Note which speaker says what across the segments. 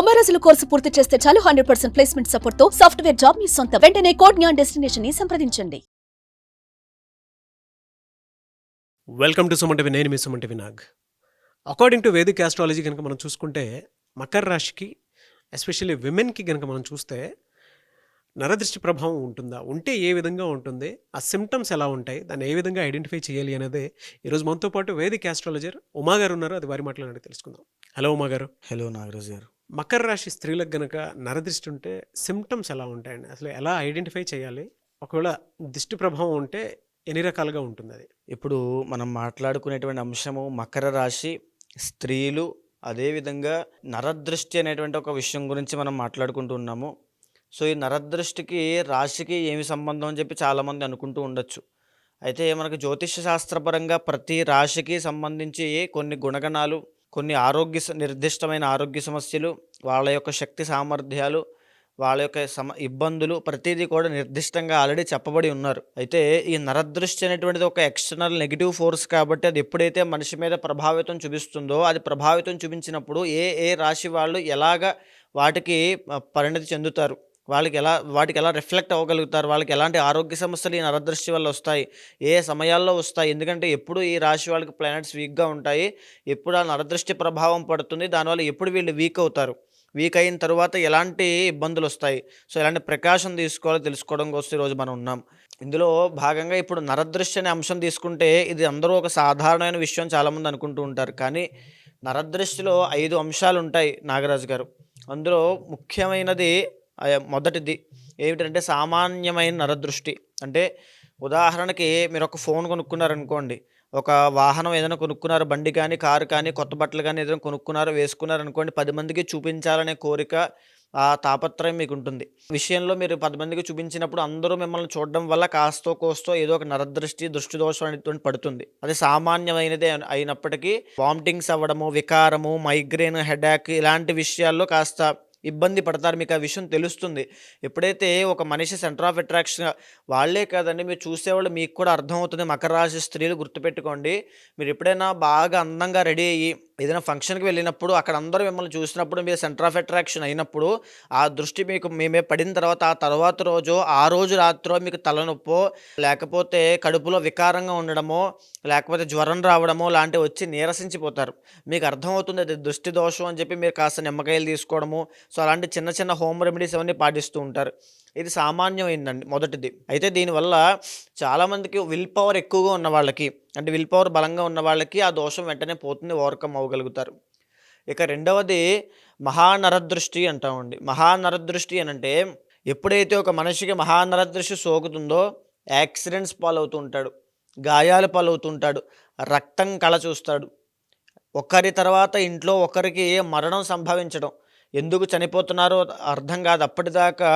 Speaker 1: 90 రోజుల కోర్సు పూర్తి చేస్తే చాలు 100% ప్లేస్మెంట్ సపోర్ట్ తో సాఫ్ట్వేర్ జాబ్ మీ సొంతం. వెంటనే కోడ్ జ్ఞాన్ డెస్టినేషన్ ని సంప్రదించండి.
Speaker 2: Welcome to Suman TV. నేను మీ Suman TV Nag. According to Vedic astrology కనుక మనం చూసుకుంటే మకర రాశికి ఎస్పెషల్లీ విమెన్కి కనుక మనం చూస్తే నరదృష్టి ప్రభావం ఉంటుందా, ఉంటే ఏ విధంగా ఉంటుంది, ఆ సిమ్టమ్స్ ఎలా ఉంటాయి, దాన్ని ఏ విధంగా ఐడెంటిఫై చేయాలి అనేది ఈరోజు మనతో పాటు వేదిక్ ఆస్ట్రాలజర్ ఉమా గారు ఉన్నారు. అది వారి మాటలు తెలుసుకుందాం. హలో ఉమా గారు.
Speaker 3: హలో నాగరాజు గారు.
Speaker 2: మకర రాశి స్త్రీలకు గనక నరదృష్టి ఉంటే సిమ్టమ్స్ ఎలా ఉంటాయండి, అసలు ఎలా ఐడెంటిఫై చేయాలి, ఒకవేళ దిష్టి ప్రభావం ఉంటే ఎన్ని రకాలుగా ఉంటుంది అది?
Speaker 3: ఇప్పుడు మనం మాట్లాడుకునేటువంటి అంశము మకర రాశి స్త్రీలు, అదేవిధంగా నరదృష్టి అనేటువంటి ఒక విషయం గురించి మనం మాట్లాడుకుంటూ ఉన్నాము. సో ఈ నరదృష్టికి రాశికి ఏమి సంబంధం అని చెప్పి చాలామంది అనుకుంటూ ఉండొచ్చు. అయితే మనకు జ్యోతిష శాస్త్రపరంగా ప్రతి రాశికి సంబంధించి కొన్ని గుణగణాలు, కొన్ని నిర్దిష్టమైన ఆరోగ్య సమస్యలు, వాళ్ళ యొక్క శక్తి సామర్థ్యాలు, వాళ్ళ యొక్క ఇబ్బందులు ప్రతిదీ కూడా నిర్దిష్టంగా ఆల్రెడీ చెప్పబడి ఉన్నారు. అయితే ఈ నరదృష్టి అనేటువంటిది ఒక ఎక్స్టర్నల్ నెగిటివ్ ఫోర్స్ కాబట్టి అది ఎప్పుడైతే మనిషి మీద ప్రభావితం చూపిస్తుందో, అది ప్రభావితం చూపించినప్పుడు ఏ రాశి వాళ్ళు ఎలాగ వాటికి పరిణతి చెందుతారు, వాటికి ఎలా రిఫ్లెక్ట్ అవ్వగలుగుతారు, వాళ్ళకి ఎలాంటి ఆరోగ్య సమస్యలు ఈ నరదృష్టి వల్ల వస్తాయి, ఏ సమయాల్లో వస్తాయి, ఎందుకంటే ఎప్పుడు ఈ రాశి వాళ్ళకి ప్లానెట్స్ వీక్గా ఉంటాయి, ఎప్పుడు ఆ నరదృష్టి ప్రభావం పడుతుంది, దానివల్ల ఎప్పుడు వీళ్ళు వీక్ అవుతారు, వీక్ అయిన తర్వాత ఎలాంటి ఇబ్బందులు వస్తాయి, సో ఎలాంటి ప్రికాషన్ తీసుకోవాలో తెలుసుకోవడం కోసం ఈరోజు మనం ఉన్నాం. ఇందులో భాగంగా ఇప్పుడు నరదృష్టి అనే అంశం తీసుకుంటే ఇది అందరూ ఒక సాధారణమైన విషయం చాలామంది అనుకుంటూ ఉంటారు. కానీ నరదృష్టిలో 5 అంశాలు ఉంటాయి నాగరాజు గారు. అందులో ముఖ్యమైనది మొదటిది ఏమిటంటే సామాన్యమైన నరదృష్టి. అంటే ఉదాహరణకి మీరు ఒక ఫోన్ కొనుక్కున్నారనుకోండి, ఒక వాహనం ఏదైనా కొనుక్కున్నారు, బండి కానీ కారు కానీ కొత్త బట్టలు కానీ ఏదైనా కొనుక్కున్నారు, వేసుకున్నారనుకోండి, 10 మందికి చూపించాలనే కోరిక, ఆ తాపత్రయం మీకు ఉంటుంది. విషయంలో మీరు 10 మందికి చూపించినప్పుడు అందరూ మిమ్మల్ని చూడడం వల్ల కాస్తో కోస్తో ఏదో ఒక దృష్టి దోషం అనేటువంటి పడుతుంది. అది సామాన్యమైనదే అయినప్పటికీ వామిటింగ్స్ అవ్వడము, వికారము, మైగ్రేన్, హెడేక్ ఇలాంటి విషయాల్లో కాస్త ఇబ్బంది పడతారు. మీకు ఆ విషయం తెలుస్తుంది. ఎప్పుడైతే ఒక మనిషి సెంటర్ ఆఫ్ అట్రాక్షన్, వాళ్ళే కాదండి మీరు చూసేవాళ్ళు మీకు కూడా అర్థమవుతుంది. మకర రాశి స్త్రీలు గుర్తుపెట్టుకోండి, మీరు ఎప్పుడైనా బాగా అందంగా రెడీ అయ్యి ఏదైనా ఫంక్షన్కి వెళ్ళినప్పుడు అక్కడ అందరూ మిమ్మల్ని చూసినప్పుడు మీరు సెంటర్ ఆఫ్ అట్రాక్షన్ అయినప్పుడు ఆ దృష్టి మీకు మేమే పడిన తర్వాత ఆ తర్వాత రోజు ఆ రోజు రాత్రో మీకు తలనొప్పో, లేకపోతే కడుపులో వికారంగా ఉండడమో, లేకపోతే జ్వరం రావడమో లాంటివి వచ్చి నీరసించిపోతారు. మీకు అర్థమవుతుంది అది దృష్టి దోషం అని చెప్పి మీరు కాస్త నిమ్మకాయలు తీసుకోవడము, సో అలాంటి చిన్న చిన్న హోమ్ రెమెడీస్ అవన్నీ పాటిస్తూ ఉంటారు. ఇది సామాన్యమైందండి మొదటిది. అయితే దీనివల్ల చాలామందికి విల్ పవర్ ఎక్కువగా ఉన్న వాళ్ళకి, అంటే విల్ పవర్ బలంగా ఉన్న వాళ్ళకి ఆ దోషం వెంటనే పోతుంది, ఓవర్కమ్ అవ్వగలుగుతారు. ఇక రెండవది మహానరదృష్టి అంటామండి. మహానరదృష్టి అని అంటే ఎప్పుడైతే ఒక మనిషికి మహానరదృష్టి సోకుతుందో యాక్సిడెంట్స్ పాలవుతూ ఉంటాడు, గాయాలు పాలవుతూ ఉంటాడు, రక్తం కళ చూస్తాడు, ఒకరి తర్వాత ఇంట్లో ఒకరికి మరణం సంభవించడం, ఎందుకు చనిపోతున్నారో అర్థం కాదు. అప్పటిదాకా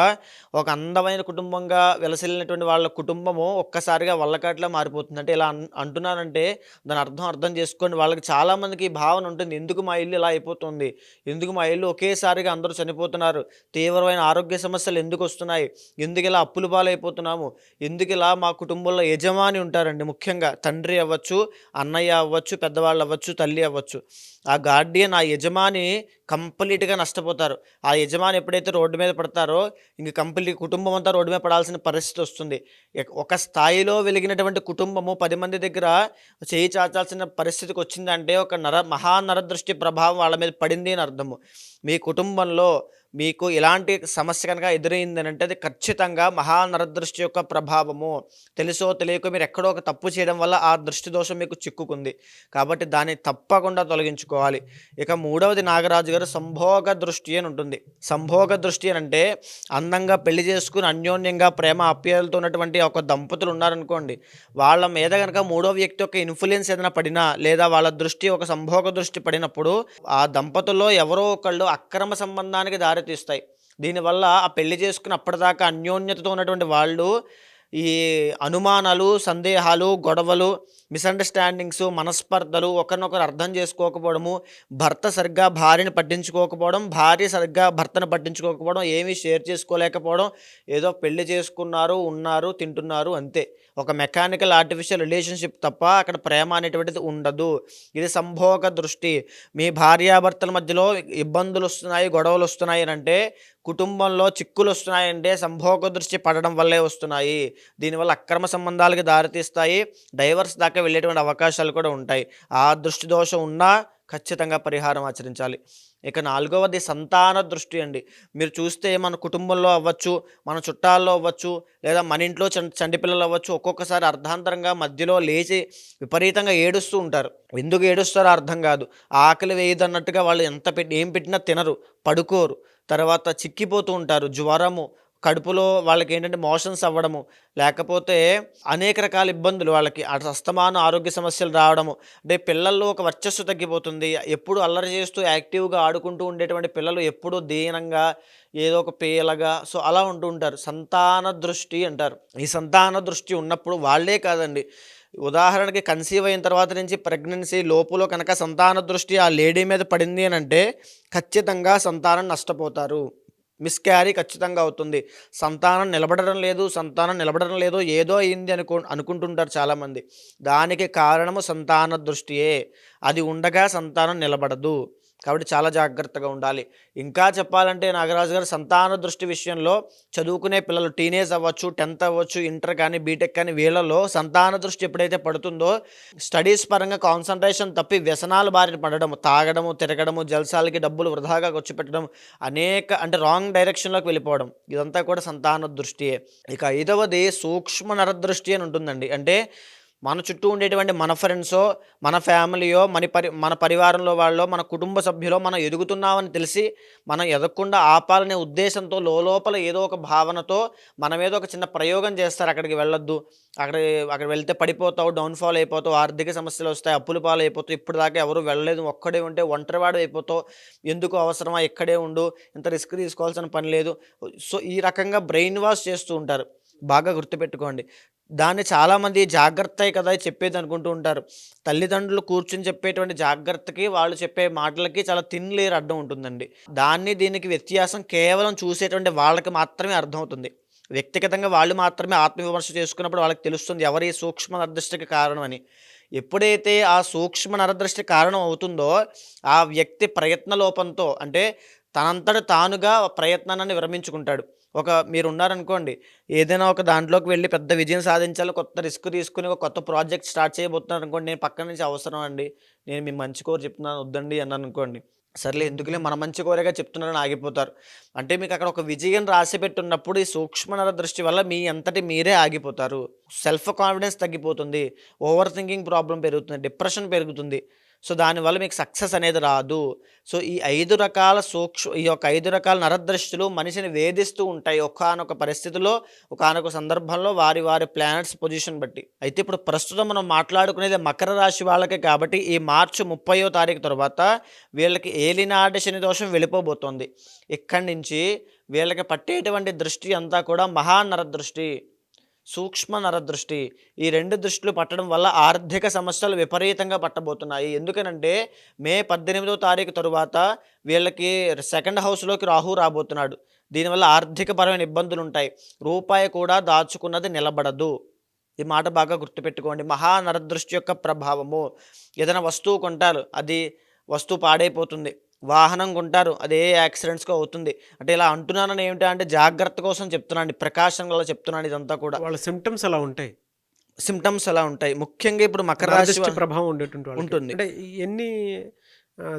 Speaker 3: ఒక అందమైన కుటుంబంగా వెలసిల్లినటువంటి వాళ్ళ కుటుంబము ఒక్కసారిగా వల్లకాట్లా మారిపోతుంది. అంటే ఇలా అంటున్నానంటే దాని అర్థం చేసుకోండి. వాళ్ళకి చాలామందికి ఈ భావన ఉంటుంది, ఎందుకు మా ఇల్లు ఇలా అయిపోతుంది, ఎందుకు మా ఇల్లు ఒకేసారిగా అందరూ చనిపోతున్నారు, తీవ్రమైన ఆరోగ్య సమస్యలు ఎందుకు వస్తున్నాయి, ఎందుకు ఇలా అప్పులు పాలైపోతున్నాము, ఎందుకు ఇలా మా కుటుంబంలో యజమాని ఉంటారండి, ముఖ్యంగా తండ్రి అవ్వచ్చు, అన్నయ్య అవ్వచ్చు, పెద్దవాళ్ళు అవ్వచ్చు, తల్లి అవ్వచ్చు, ఆ గార్డియన్, ఆ యజమాని కంప్లీట్గా నష్టపోతారు. ఆ యజమాని ఎప్పుడైతే రోడ్డు మీద పడతారో ఇంక కంప్లీట్ కుటుంబం అంతా రోడ్డు మీద పడాల్సిన పరిస్థితి వస్తుంది. ఒక స్థాయిలో వెలిగినటువంటి కుటుంబము 10 మంది దగ్గర చేయి చాచాల్సిన పరిస్థితికి వచ్చిందంటే ఒక మహానరదృష్టి ప్రభావం వాళ్ళ మీద పడింది అని అర్థము. మీ కుటుంబంలో మీకు ఇలాంటి సమస్య కనుక ఎదురైందని అంటే అది ఖచ్చితంగా మహానరదృష్టి యొక్క ప్రభావము. తెలుసో తెలియకో మీరు ఎక్కడో ఒక తప్పు చేయడం వల్ల ఆ దృష్టి దోషం మీకు చిక్కుకుంది, కాబట్టి దాన్ని తప్పకుండా తొలగించుకోవాలి. ఇక మూడవది నాగరాజు గారు సంభోగ దృష్టి అని ఉంటుంది. సంభోగ దృష్టి అని అంటే అందంగా పెళ్లి చేసుకుని అన్యోన్యంగా ప్రేమ ఆప్యాయలతో ఉన్నటువంటి ఒక దంపతులు ఉన్నారనుకోండి, వాళ్ళ మీద కనుక మూడో వ్యక్తి యొక్క ఇన్ఫ్లుయెన్స్ ఏదైనా పడినా, లేదా వాళ్ళ దృష్టి ఒక సంభోగ దృష్టి పడినప్పుడు ఆ దంపతుల్లో ఎవరో ఒకళ్ళు అక్రమ సంబంధానికి దారితీస్తాయి. దీనివల్ల ఆ పెళ్లి చేసుకుని అప్పటిదాకా అన్యోన్యతతో ఉన్నటువంటి వాళ్ళు ఈ అనుమానాలు, సందేహాలు, గొడవలు, మిస్‌అండర్‌స్టాండింగ్స్, మనస్పర్ధలు, ఒకరినొకరు అర్థం చేసుకోకపోవడము, భర్త సరిగ్గా భార్యని పట్టించుకోకపోవడం, భార్య సరిగ్గా భర్తను పట్టించుకోకపోవడం, ఏమీ షేర్ చేసుకోలేకపోవడం, ఏదో పెళ్లి చేసుకున్నారు, ఉన్నారు, తింటున్నారు అంతే. ఒక మెకానికల్, ఆర్టిఫిషియల్ రిలేషన్‌షిప్ తప్ప అక్కడ ప్రేమ అనేటువంటిది ఉండదు. ఇది సంభోగ దృష్టి. మీ భార్యాభర్తల మధ్యలో ఇబ్బందులొస్తున్నాయి, గొడవలొస్తున్నాయి అనంటే, కుటుంబంలో చిక్కులొస్తున్నాయంటే సంభోగ దృష్టి పడడం వల్లే వస్తున్నాయి. దీనివల్ల అక్రమ సంబంధాలకి దారితీస్తాయి. డైవర్స్ దాకా వెళ్ళేటువంటి అవకాశాలు కూడా ఉంటాయి. ఆ దృష్టి దోషం ఉన్నా ఖచ్చితంగా పరిహారం ఆచరించాలి. ఇక 4వది సంతాన దృష్టి అండి. మీరు చూస్తే మన కుటుంబంలో అవ్వచ్చు, మన చుట్టాల్లో అవ్వచ్చు, లేదా మన ఇంట్లో చంటి పిల్లలు అవ్వచ్చు, ఒక్కొక్కసారి అర్ధాంతరంగా మధ్యలో లేచి విపరీతంగా ఏడుస్తూ ఉంటారు. ఎందుకు ఏడుస్తారో అర్థం కాదు. ఆకలి వేయదన్నట్టుగా వాళ్ళు ఏం పెట్టినా తినరు, పడుకోరు. తర్వాత చిక్కిపోతూ ఉంటారు. జ్వరము, కడుపులో వాళ్ళకేంటంటే మోషన్స్ అవ్వడము, లేకపోతే అనేక రకాల ఇబ్బందులు వాళ్ళకి అస్తమానం ఆరోగ్య సమస్యలు రావడము. అంటే పిల్లల్లో ఒక వర్చస్సు తగ్గిపోతుంది. ఎప్పుడు అల్లరి చేస్తూ యాక్టివ్‌గా ఆడుకుంటూ ఉండేటువంటి పిల్లలు ఎప్పుడూ దీనంగా, ఏదో ఒక పీలగా అలా ఉంటూ ఉంటారు. సంతాన దృష్టి అంటారు. ఈ సంతాన దృష్టి ఉన్నప్పుడు వాళ్ళే కాదండి, ఉదాహరణకి కన్సీవ్ అయిన తర్వాత నుంచి ప్రెగ్నెన్సీ లోపులో కనుక సంతాన దృష్టి ఆ లేడీ మీద పడింది అనంటే ఖచ్చితంగా సంతానం నష్టపోతారు. మిస్‌క్యారీ ఖచ్చితంగా అవుతుంది. సంతానం నిలబడడం లేదు, ఏదో అయింది అనుకుంటుంటారు చాలామంది. దానికి కారణము సంతాన దృష్టియే. అది ఉండగా సంతానం నిలబడదు. కాబట్టి చాలా జాగ్రత్తగా ఉండాలి. ఇంకా చెప్పాలంటే నాగరాజు గారు, సంతాన దృష్టి విషయంలో చదువుకునే పిల్లలు, టీనేజ్ అవ్వచ్చు, 10th అవ్వచ్చు, ఇంటర్ కానీ, బీటెక్ కానీ, వీళ్ళలో సంతాన దృష్టి ఎప్పుడైతే పడుతుందో స్టడీస్ పరంగా కాన్సంట్రేషన్ తప్పి వ్యసనాల బారిన పడడము, తాగడము, తిరగడము, జల్సాలకి డబ్బులు వృధాగా ఖర్చుపెట్టడం, అంటే రాంగ్ డైరెక్షన్‌లోకి వెళ్ళిపోవడం, ఇదంతా కూడా సంతాన దృష్టియే. ఇక 5వది సూక్ష్మ నరదృష్టి అని ఉంటుందండి. అంటే మన చుట్టూ ఉండేటువంటి మన ఫ్రెండ్సో, మన ఫ్యామిలీయో, మన పరివారంలో వాళ్ళో, మన కుటుంబ సభ్యులో మనం ఎదుగుతున్నామని తెలిసి మనం ఎదగకుండా ఆపాలనే ఉద్దేశంతో లోలోపల ఏదో ఒక భావనతో మన మీద ఒక చిన్న ప్రయోగం చేస్తారు. అక్కడికి వెళ్ళొద్దు, అక్కడ వెళ్తే పడిపోతావు, డౌన్‌ఫాల్ అయిపోతావు, ఆర్థిక సమస్యలు వస్తాయి, అప్పుల పాలైపోతావు, ఇప్పటిదాకా ఎవరు వెళ్ళలేదు, ఒక్కడే ఉంటే ఒంటరివాడివి అయిపోతావు, ఎందుకు అవసరమా, ఇక్కడే ఉండు, ఇంత రిస్క్ తీసుకోవాల్సిన పని లేదు. ఈ రకంగా బ్రెయిన్ వాష్ చేస్తూ ఉంటారు. బాగా గుర్తుపెట్టుకోండి. దాన్ని చాలామంది జాగ్రత్తే కదా చెప్పేది అనుకుంటూ ఉంటారు. తల్లిదండ్రులు కూర్చొని చెప్పేటువంటి జాగ్రత్తకి, వాళ్ళు చెప్పే మాటలకి చాలా థిన్ లేయర్ అడ్డం ఉంటుందండి. దీనికి వ్యత్యాసం కేవలం చూసేటువంటి వాళ్ళకి మాత్రమే అర్థమవుతుంది. వ్యక్తిగతంగా వాళ్ళు మాత్రమే ఆత్మవిమర్శ చేసుకున్నప్పుడు వాళ్ళకి తెలుస్తుంది ఎవరి సూక్ష్మ నరదృష్టికి కారణం అని. ఎప్పుడైతే ఆ సూక్ష్మ నరదృష్టి కారణం అవుతుందో ఆ వ్యక్తి ప్రయత్న లోపంతో, అంటే తనంతట తానుగా ప్రయత్నాన్ని విరమించుకుంటాడు. మీరున్నారనుకోండి, ఏదైనా ఒక దాంట్లోకి వెళ్ళి పెద్ద విజయం సాధించాలి, కొత్త రిస్క్ తీసుకుని ఒక కొత్త ప్రాజెక్ట్ స్టార్ట్ చేయబోతున్నారు అనుకోండి, నేను పక్కన నుంచి అవసరం అండి, నేను మీ మంచి కోరి చెప్తున్నాను, వద్దండి అన్నాను అనుకోండి, సర్లే ఎందుకులే మన మంచి కోరేగా చెప్తున్నారని ఆగిపోతారు. అంటే మీకు అక్కడ ఒక విజయం రాసి పెట్టున్నప్పుడు ఈ సూక్ష్మ దృష్టి వల్ల మీ అంతటి మీరే ఆగిపోతారు. సెల్ఫ్ కాన్ఫిడెన్స్ తగ్గిపోతుంది, ఓవర్ థింకింగ్ ప్రాబ్లం పెరుగుతుంది, డిప్రెషన్ పెరుగుతుంది. దానివల్ల మీకు సక్సెస్ అనేది రాదు. ఈ 5 రకాల నరదృష్టులు మనిషిని వేధిస్తూ ఉంటాయి ఒకానొక పరిస్థితిలో, ఒకానొక సందర్భంలో, వారి ప్లానెట్స్ పొజిషన్ బట్టి. అయితే ఇప్పుడు ప్రస్తుతం మనం మాట్లాడుకునేది మకర రాశి వాళ్ళకే కాబట్టి ఈ మార్చి 30వ తారీఖు తర్వాత వీళ్ళకి ఏలినాటి శని దోషం వెళ్ళిపోబోతోంది. ఇక్కడి నుంచి వీళ్ళకి పట్టేటువంటి దృష్టి అంతా కూడా మహానరదృష్టి, సూక్ష్మ నరదృష్టి. ఈ 2 దృష్టిలు పట్టడం వల్ల ఆర్థిక సమస్యలు విపరీతంగా పట్టబోతున్నాయి. ఎందుకనంటే మే 18వ తారీఖు తరువాత వీళ్ళకి 2nd హౌస్లోకి రాహు రాబోతున్నాడు. దీనివల్ల ఆర్థికపరమైన ఇబ్బందులు ఉంటాయి. రూపాయి కూడా దాచుకున్నది నిలబడదు. ఈ మాట బాగా గుర్తుపెట్టుకోండి. మహానరదృష్టి యొక్క ప్రభావము. ఏదైనా వస్తువు కొంటారు, అది వస్తువు పాడైపోతుంది. వాహనం కొంటారు, అదే యాక్సిడెంట్స్‌గా అవుతుంది. అంటే ఇలా అంటున్నానని ఏమిటంటే జాగ్రత్త కోసం చెప్తున్నాను, ప్రికాషన్ వల్ల చెప్తున్నాను. ఇదంతా కూడా
Speaker 2: వాళ్ళ సిమ్టమ్స్ అలా ఉంటాయి.
Speaker 3: ముఖ్యంగా ఇప్పుడు మకర రాశి
Speaker 2: ప్రభావం ఉండేటువంటి
Speaker 3: ఉంటుంది.
Speaker 2: అంటే ఎన్ని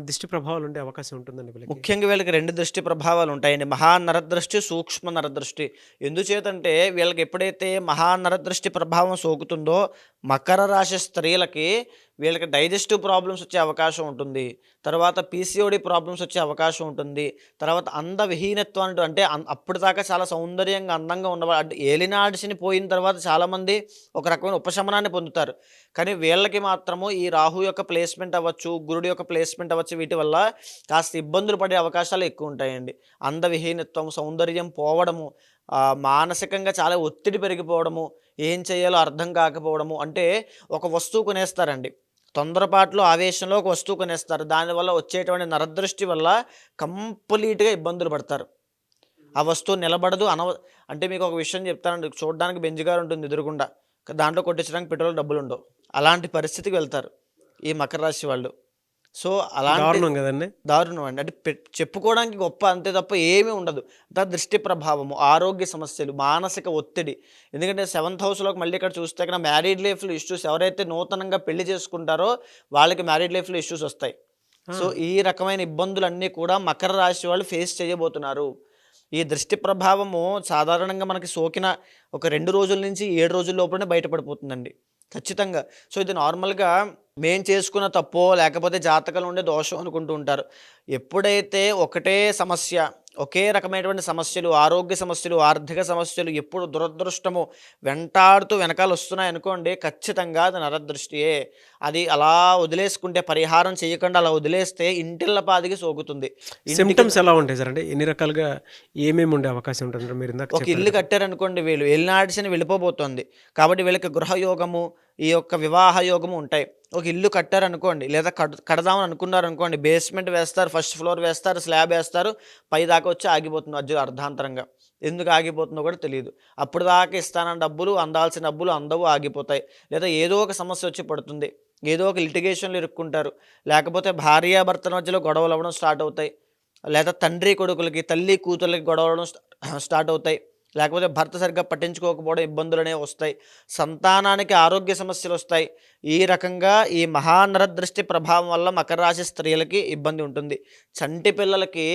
Speaker 2: దృష్టి ప్రభావాలు ఉండే అవకాశం ఉంటుందండి వీళ్ళకి?
Speaker 3: ముఖ్యంగా వీళ్ళకి 2 దృష్టి ప్రభావాలు ఉంటాయండి, మహానరదృష్టి, సూక్ష్మ నరదృష్టి. ఎందుచేతంటే వీళ్ళకి ఎప్పుడైతే మహానరదృష్టి ప్రభావం సోకుతుందో మకర రాశి స్త్రీలకి వీళ్ళకి డైజెస్టివ్ ప్రాబ్లమ్స్ వచ్చే అవకాశం ఉంటుంది, తర్వాత పీసీఓడి ప్రాబ్లమ్స్ వచ్చే అవకాశం ఉంటుంది, తర్వాత అందవిహీనత్వం అంటే అప్పటిదాకా చాలా సౌందర్యంగా అందంగా ఉన్నవాళ్ళు, అంటే ఏలినాడిసిని పోయిన తర్వాత చాలామంది ఒక రకమైన ఉపశమనాన్ని పొందుతారు. కానీ వీళ్ళకి మాత్రము ఈ రాహు యొక్క ప్లేస్మెంట్ అవ్వచ్చు, గురుడు యొక్క ప్లేస్మెంట్ అవ్వచ్చు, వీటి వల్ల కాస్త ఇబ్బందులు పడే అవకాశాలు ఎక్కువ ఉంటాయండి. అందవిహీనత్వం, సౌందర్యం పోవడము, మానసికంగా చాలా ఒత్తిడి పెరిగిపోవడము, ఏం చేయాలో అర్థం కాకపోవడము. అంటే ఒక వస్తువు కొనేస్తారండి, తొందరపాటులో ఆవేశంలో ఒక వస్తువు కొనేస్తారు. దానివల్ల వచ్చేటువంటి నరదృష్టి వల్ల కంప్లీట్గా ఇబ్బందులు పడతారు. ఆ వస్తువు నిలబడదు. అంటే మీకు ఒక విషయం చెప్తానండి, చూడడానికి బెంజ్ కారు ఉంటుంది ఎదురుగుండా, దాంట్లో కొట్టించడానికి పెట్రోల్ డబ్బులు ఉండవు. అలాంటి పరిస్థితికి వెళ్తారు ఈ మకర రాశి వాళ్ళు. సో అలాంటి
Speaker 2: దారుణం కదండి.
Speaker 3: దారుణం అండి. అంటే చెప్పుకోవడానికి గొప్ప అంతే తప్ప ఏమీ ఉండదు. దృష్టి ప్రభావము, ఆరోగ్య సమస్యలు, మానసిక ఒత్తిడి. ఎందుకంటే 7th హౌస్లోకి మళ్ళీ ఇక్కడ చూస్తే ఇక్కడ మ్యారీడ్ లైఫ్లో ఇష్యూస్, ఎవరైతే నూతనంగా పెళ్లి చేసుకుంటారో వాళ్ళకి మ్యారీడ్ లైఫ్లో ఇష్యూస్ వస్తాయి. సో ఈ రకమైన ఇబ్బందులన్నీ కూడా మకర రాశి వాళ్ళు ఫేస్ చేయబోతున్నారు. ఈ దృష్టి ప్రభావము సాధారణంగా మనకి సోకిన ఒక 2 రోజుల నుంచి 7 రోజుల లోపలనే బయటపడిపోతుందండి ఖచ్చితంగా. సో ఇది నార్మల్గా మేం చేసుకున్న తప్పో లేకపోతే జాతకాలు ఉండే దోషం అనుకుంటూ ఉంటారు. ఎప్పుడైతే ఒకటే సమస్య, ఒకే రకమైనటువంటి సమస్యలు, ఆరోగ్య సమస్యలు, ఆర్థిక సమస్యలు ఎప్పుడు దురదృష్టము వెంటాడుతూ వెనకాల వస్తున్నాయి అనుకోండి, ఖచ్చితంగా అది నరదృష్టియే. అది అలా వదిలేసుకుంటే, పరిహారం చేయకుండా అలా వదిలేస్తే ఇంటిల్లపాదికి సోకుతుంది.
Speaker 2: సిమ్టమ్స్ ఎలా ఉంటాయి సార్? అంటే ఎన్ని రకాలుగా ఏమేమి ఉండే అవకాశం ఉంటుంది? మీరు ఇందాక
Speaker 3: ఒక ఇల్లు కట్టారనుకోండి, వీళ్ళు ఏలినాడిసని వెళ్ళిపోబోతోంది కాబట్టి వీళ్ళకి గృహయోగము, ఈ యొక్క వివాహ యోగము ఉంటాయి. ఒక ఇల్లు కట్టారనుకోండి, లేదా కడదామని అనుకున్నారనుకోండి, బేస్మెంట్ వేస్తారు, ఫస్ట్ ఫ్లోర్ వేస్తారు, స్లాబ్ వేస్తారు, పై దాకా వచ్చి ఆగిపోతుంది మధ్యలో అర్ధాంతరంగా. ఎందుకు ఆగిపోతుందో కూడా తెలియదు. అప్పుడు దాకా ఇస్తానన్న డబ్బులు, అందాల్సిన డబ్బులు అందవు, ఆగిపోతాయి. లేదా ఏదో ఒక సమస్య వచ్చి పడుతుంది, ఏదో ఒక లిటిగేషన్లు ఇరుక్కుంటారు, లేకపోతే భార్యాభర్తల మధ్యలో గొడవలు అవ్వడం స్టార్ట్ అవుతాయి, లేదా తండ్రి కొడుకులకి, తల్లి కూతుర్లకి గొడవడం స్టార్ట్ అవుతాయి, లేకపోతే భర్త సరిగ్గా పట్టించుకోకపోవడం ఇబ్బందులు అనేవి వస్తాయి, సంతానానికి ఆరోగ్య సమస్యలు వస్తాయి. ఈ రకంగా ఈ మహానరదృష్టి ప్రభావం వల్ల మకర రాశి స్త్రీలకి ఇబ్బంది ఉంటుంది. చంటి పిల్లలకి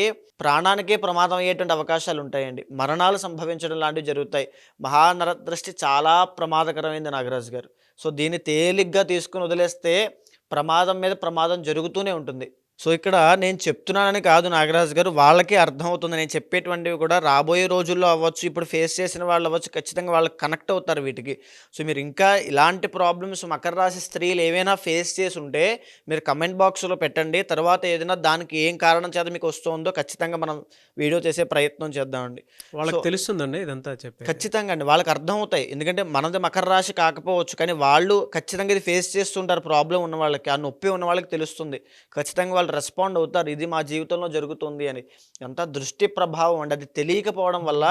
Speaker 3: ప్రాణానికే ప్రమాదం అయ్యేటువంటి అవకాశాలు ఉంటాయండి, మరణాలు సంభవించడం లాంటివి జరుగుతాయి. మహానరదృష్టి చాలా ప్రమాదకరమైంది నాగరాజు గారు. సో దీన్ని తేలిగ్గా తీసుకుని వదిలేస్తే ప్రమాదం మీద ప్రమాదం జరుగుతూనే ఉంటుంది. సో ఇక్కడ నేను చెప్తున్నానని కాదు నాగరాజు గారు, వాళ్ళకే అర్థమవుతుంది. నేను చెప్పేటువంటివి కూడా రాబోయే రోజుల్లో అవ్వచ్చు, ఇప్పుడు ఫేస్ చేసిన వాళ్ళు అవ్వచ్చు, ఖచ్చితంగా వాళ్ళకి కనెక్ట్ అవుతారు వీటికి. సో మీరు ఇంకా ఇలాంటి ప్రాబ్లమ్స్ మకర రాశి స్త్రీలు ఏవైనా ఫేస్ చేసి ఉంటే మీరు కమెంట్ బాక్స్లో పెట్టండి. తర్వాత ఏదైనా దానికి ఏం కారణం చేత మీకు వస్తుందో ఖచ్చితంగా మనం వీడియో చేసే ప్రయత్నం చేద్దామండి.
Speaker 2: వాళ్ళకి తెలుస్తుందండి ఇదంతా చెప్పి?
Speaker 3: ఖచ్చితంగా అండి, వాళ్ళకి అర్థమవుతాయి. ఎందుకంటే మనది మకర రాశి కాకపోవచ్చు, కానీ వాళ్ళు ఖచ్చితంగా ఇది ఫేస్ చేస్తుంటారు. ప్రాబ్లం ఉన్న వాళ్ళకి, ఆ నొప్పి ఉన్న వాళ్ళకి తెలుస్తుంది. ఖచ్చితంగా వాళ్ళు రెస్పాండ్ అవుతారు, ఇది మా జీవితంలో జరుగుతుంది అని. ఎంత దృష్టి ప్రభావం అండి, అది తెలియకపోవడం వల్ల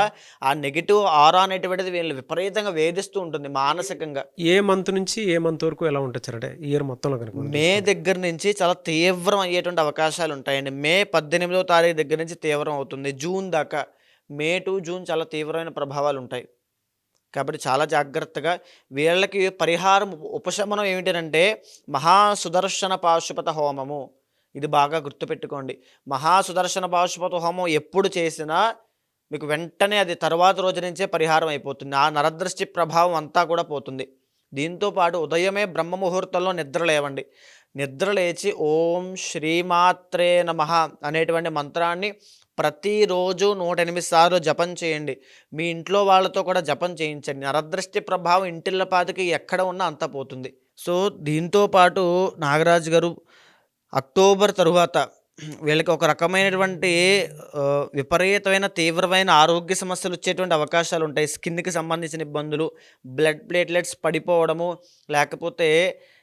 Speaker 3: ఆ నెగిటివ్ ఆరా అనేటువంటిది వీళ్ళు విపరీతంగా వేధిస్తూ ఉంటుంది మానసికంగా.
Speaker 2: ఏ మంత్ నుంచి ఏ మంత్ వరకు ఎలా ఉంటుంది సార్? అంటే ఇయర్ మొత్తంలో కనుక
Speaker 3: మే దగ్గర నుంచి చాలా తీవ్రం అయ్యేటువంటి అవకాశాలు ఉంటాయండి. మే 18వ తారీఖు దగ్గర నుంచి తీవ్రం అవుతుంది. జూన్ దాకా, మే టు జూన్ చాలా తీవ్రమైన ప్రభావాలు ఉంటాయి. కాబట్టి చాలా జాగ్రత్తగా వీళ్ళకి పరిహారం, ఉపశమనం ఏమిటంటే మహాసుదర్శన పాశుపత హోమము. ఇది బాగా గుర్తుపెట్టుకోండి. మహాసుదర్శన పాశుపత హోమం ఎప్పుడు చేసినా మీకు వెంటనే అది తర్వాత రోజు నుంచే పరిహారం అయిపోతుంది. ఆ నరదృష్టి ప్రభావం అంతా కూడా పోతుంది. దీంతోపాటు ఉదయమే బ్రహ్మ ముహూర్తంలో నిద్ర లేవండి. నిద్ర లేచి ఓం శ్రీమాత్రే నమః అనేటువంటి మంత్రాన్ని ప్రతిరోజు 108 సార్లు జపం చేయండి. మీ ఇంట్లో వాళ్ళతో కూడా జపం చేయించండి. నరదృష్టి ప్రభావం ఇంటిల్లపాదికి ఎక్కడ ఉన్నా అంతా పోతుంది. సో దీంతోపాటు నాగరాజు గారు అక్టోబర్ తరువాత వీళ్ళకి ఒక రకమైనటువంటి విపరీతమైన తీవ్రమైన ఆరోగ్య సమస్యలు వచ్చేటువంటి అవకాశాలు ఉంటాయి. స్కిన్కి సంబంధించిన ఇబ్బందులు, బ్లడ్ ప్లేట్లెట్స్ పడిపోవడము, లేకపోతే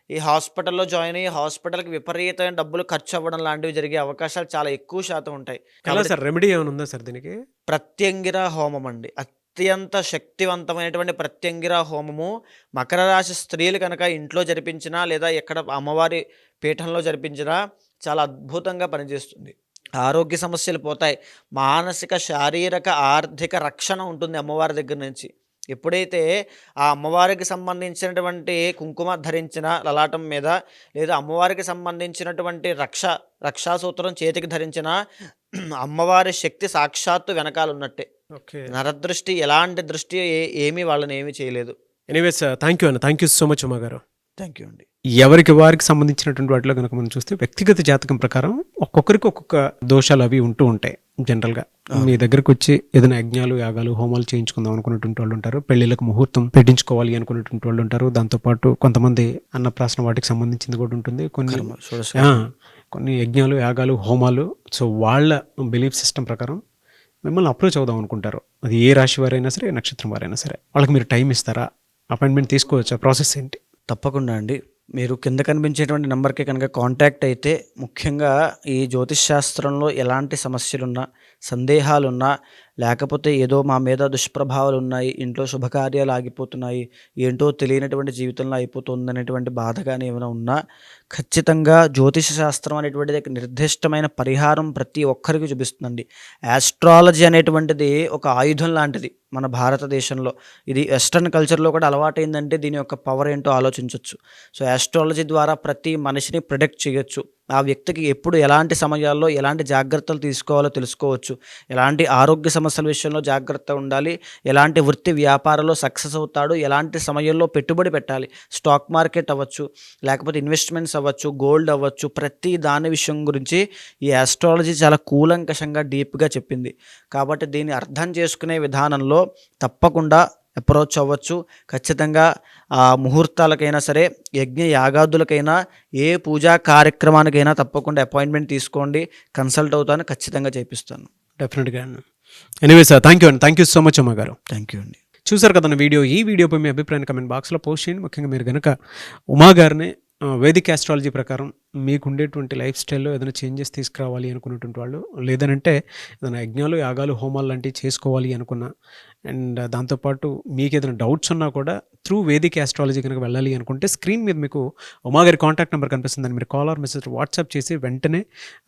Speaker 3: ఈ హాస్పిటల్లో జాయిన్ అయ్యి హాస్పిటల్కి విపరీతమైన డబ్బులు ఖర్చు అవ్వడం లాంటివి జరిగే అవకాశాలు చాలా ఎక్కువ శాతం ఉంటాయి.
Speaker 2: సార్ రెమెడీ ఏమైనా ఉందా సార్ దీనికి?
Speaker 3: ప్రత్యంగిర హోమం అండి, అత్యంత శక్తివంతమైనటువంటి ప్రత్యంగిర హోమము. మకర రాశి స్త్రీలు కనుక ఇంట్లో జరిపించినా లేదా ఎక్కడ అమ్మవారి పీఠంలో జరిపించినా చాలా అద్భుతంగా పనిచేస్తుంది. ఆరోగ్య సమస్యలు పోతాయి, మానసిక, శారీరక, ఆర్థిక రక్షణ ఉంటుంది అమ్మవారి దగ్గర నుంచి. ఎప్పుడైతే ఆ అమ్మవారికి సంబంధించినటువంటి కుంకుమ ధరించిన లలాటం మీద, లేదా అమ్మవారికి సంబంధించినటువంటి రక్షాసూత్రం చేతికి ధరించిన, అమ్మవారి శక్తి సాక్షాత్తు వెనకాల ఉన్నట్టే. నరదృష్టి, ఎలాంటి దృష్టి ఏమీ వాళ్ళని ఏమీ చేయలేదు.
Speaker 2: ఎనీవేస్ థ్యాంక్ యూ అన్న, thank you so much Uma గారు.
Speaker 3: థ్యాంక్ యూ అండి.
Speaker 2: ఎవరికి వారికి సంబంధించినటువంటి వాటిలో కనుక మనం చూస్తే వ్యక్తిగత జాతకం ప్రకారం ఒక్కొక్కరికి ఒక్కొక్క దోషాలు అవి ఉంటూ ఉంటాయి. జనరల్గా మీ దగ్గరకు వచ్చి ఏదైనా యజ్ఞాలు, యాగాలు, హోమాలు చేయించుకుందాం అనుకున్నటువంటి వాళ్ళు ఉంటారు, పెళ్లిళ్ళకు ముహూర్తం పెట్టించుకోవాలి అనుకున్నటువంటి వాళ్ళు ఉంటారు, దాంతోపాటు కొంతమంది అన్నప్రాసన వాటికి సంబంధించింది కూడా ఉంటుంది, కొన్ని యజ్ఞాలు, యాగాలు, హోమాలు. సో వాళ్ళ బిలీఫ్ సిస్టమ్ ప్రకారం మిమ్మల్ని అప్రోచ్ అవుదాం అనుకుంటారు, అది ఏ రాశి వారైనా సరే, ఏ నక్షత్రం వారైనా సరే, వాళ్ళకి మీరు టైం ఇస్తారా? అపాయింట్మెంట్ తీసుకోవచ్చా? ప్రాసెస్ ఏంటి?
Speaker 3: తప్పకుండా అండి. మీరు కింద కనిపించేటువంటి నెంబర్కి కనుక కాంటాక్ట్ అయితే, ముఖ్యంగా ఈ జ్యోతిష్ శాస్త్రంలో ఎలాంటి సమస్యలున్నా, సందేహాలున్నా, లేకపోతే ఏదో మా మీద దుష్ప్రభావాలు ఉన్నాయి, ఇంట్లో శుభకార్యాలు ఆగిపోతున్నాయి, ఏంటో తెలియనటువంటి జీవితంలో అయిపోతుంది అనేటువంటి బాధ కానీ ఏమైనా ఉన్నా, ఖచ్చితంగా జ్యోతిష శాస్త్రం అనేటువంటిది ఒక నిర్దిష్టమైన పరిహారం ప్రతి ఒక్కరికి చూపిస్తుందండి. యాస్ట్రాలజీ అనేటువంటిది ఒక ఆయుధం లాంటిది మన భారతదేశంలో. ఇది వెస్ట్రన్ కల్చర్లో కూడా అలవాటైందంటే దీని యొక్క పవర్ ఏంటో ఆలోచించవచ్చు. సో యాస్ట్రాలజీ ద్వారా ప్రతి మనిషిని ప్రిడిక్ట్ చేయొచ్చు. ఆ వ్యక్తికి ఎప్పుడు ఎలాంటి సమయాల్లో ఎలాంటి జాగ్రత్తలు తీసుకోవాలో తెలుసుకోవచ్చు. ఎలాంటి ఆరోగ్య సమస్యల విషయంలో జాగ్రత్త ఉండాలి, ఎలాంటి వృత్తి వ్యాపారంలో సక్సెస్ అవుతాడు, ఎలాంటి సమయంలో పెట్టుబడి పెట్టాలి, స్టాక్ మార్కెట్ అవ్వచ్చు, లేకపోతే ఇన్వెస్ట్మెంట్స్ అవ్వచ్చు, గోల్డ్ అవ్వచ్చు, ప్రతి దాని విషయం గురించి ఈ ఆస్ట్రాలజీ చాలా కూలంకషంగా డీప్గా చెప్పింది. కాబట్టి దీన్ని అర్థం చేసుకునే విధానంలో తప్పకుండా అప్రోచ్ అవ్వచ్చు. ఖచ్చితంగా ఆ ముహూర్తాలకైనా సరే, యజ్ఞ యాగాదులకైనా, ఏ పూజా కార్యక్రమానికైనా తప్పకుండా అపాయింట్మెంట్ తీసుకోండి. కన్సల్ట్ అవుతాను, ఖచ్చితంగా చేపిస్తాను.
Speaker 2: డెఫినెట్గా. ఎనీవే సార్, థ్యాంక్ యూ అండి. థ్యాంక్ యూ సో మచ్ అమ్మ గారు.
Speaker 3: థ్యాంక్ యూ అండి.
Speaker 2: చూసారు కదా వీడియో. ఈ వీడియోపై మీ అభిప్రాయాన్ని కమెంట్ బాక్స్లో పోస్ట్ చేయండి. ముఖ్యంగా మీరు కనుక ఉమా గారిని వేదిక్ ఆస్ట్రాలజీ ప్రకారం మీకు ఉండేటువంటి లైఫ్ స్టైల్లో ఏదైనా చేంజెస్ తీసుకురావాలి అనుకున్నటువంటి వాళ్ళు, లేదనంటే ఏదైనా యజ్ఞాలు, యాగాలు, హోమాలు లాంటివి చేసుకోవాలి అనుకున్నా, అండ్ దాంతోపాటు మీకు ఏదైనా డౌట్స్ ఉన్నా కూడా త్రూ వేదిక్ ఆస్ట్రాలజీ కనుక వెళ్ళాలి అనుకుంటే, స్క్రీన్ మీద మీకు ఉమా గారి కాంటాక్ట్ నెంబర్ కనిపిస్తుందని మీరు కాల్ ఆర్ మెసేజ్ వాట్సాప్ చేసి వెంటనే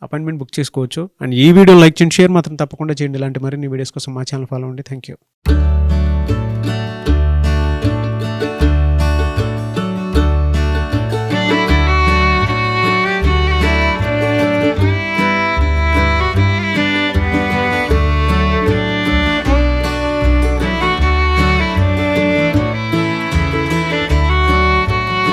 Speaker 2: అపాయింట్మెంట్ బుక్ చేసుకోవచ్చు. అండ్ ఈ వీడియో లైక్ చేయండి, షేర్ మాత్రం తప్పకుండా చేయండి. ఇలాంటి మరిన్ని వీడియోస్ కోసం మా ఛానల్ ఫాలో అవ్వండి. Thank you.